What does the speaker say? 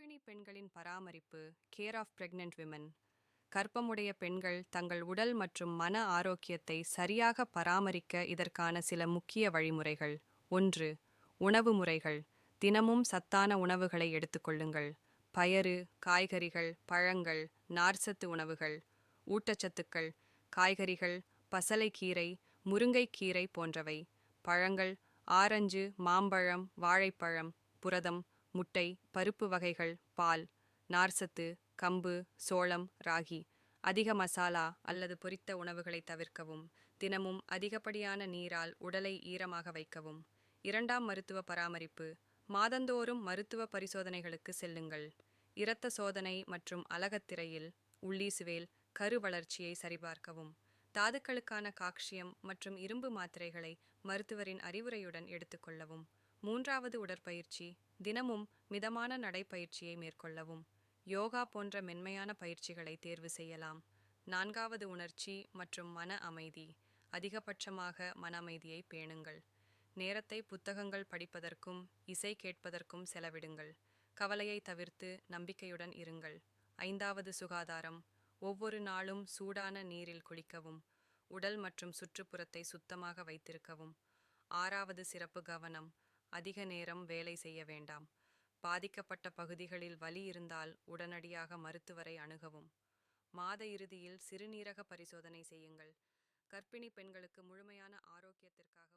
கர்ப்பிணி பெண்களின் பராமரிப்பு கேர் ஆஃப் பிரெக்னென்ட் விமன். கர்ப்பமுடைய பெண்கள் தங்கள் உடல் மற்றும் மன ஆரோக்கியத்தை சரியாக பராமரிக்க இதற்கான சில முக்கிய வழிமுறைகள். 1. உணவு முறைகள். தினமும் சத்தான உணவுகளை எடுத்துக்கொள்ளுங்கள். பயறு, காய்கறிகள், பழங்கள், நார்ச்சத்து உணவுகள். ஊட்டச்சத்துக்கள்: காய்கறிகள், பசலைக்கீரை, முருங்கைக்கீரை போன்றவை. பழங்கள்: ஆரஞ்சு, மாம்பழம், வாழைப்பழம். புரதம்: முட்டை, பருப்பு வகைகள், பால். நார்ச்சத்து: கம்பு, சோளம், ராகி. அதிக மசாலா அல்லது பொரித்த உணவுகளை தவிர்க்கவும். தினமும் அதிகப்படியான நீரால் உடலை ஈரமாக வைக்கவும். 2. மருத்துவ பராமரிப்பு. மாதந்தோறும் மருத்துவ பரிசோதனைகளுக்கு செல்லுங்கள். இரத்த சோதனை மற்றும் அலகத்திரையில் உள்ளீசுவேல், கரு வளர்ச்சியை சரிபார்க்கவும். தாதுக்களுக்கான கால்சியம் மற்றும் இரும்பு மாத்திரைகளை மருத்துவரின் அறிவுரையுடன் எடுத்துக்கொள்ளவும். 3. உடற்பயிற்சி. தினமும் மிதமான நடைப்பயிற்சியை மேற்கொள்ளவும். யோகா போன்ற மென்மையான பயிற்சிகளை தேர்வு செய்யலாம். 4. உணர்ச்சி மற்றும் மன அமைதி. அதிகபட்சமாக மன அமைதியை பேணுங்கள். நேரத்தை புத்தகங்கள் படிப்பதற்கும் இசை கேட்பதற்கும் செலவிடுங்கள். கவலையை தவிர்த்து நம்பிக்கையுடன் இருங்கள். 5. சுகாதாரம். ஒவ்வொரு நாளும் சூடான நீரில் குளிக்கவும். உடல் மற்றும் சுற்றுப்புறத்தை சுத்தமாக வைத்திருக்கவும். 6. சிறப்பு கவனம். அதிக நேரம் வேலை செய்ய வேண்டாம். பாதிக்கப்பட்ட பகுதிகளில் வலி இருந்தால் உடனடியாக மருத்துவரை அணுகவும். மாத இறுதியில் சிறுநீரக பரிசோதனை செய்யுங்கள். கர்ப்பிணி பெண்களுக்கு முழுமையான ஆரோக்கியத்திற்காக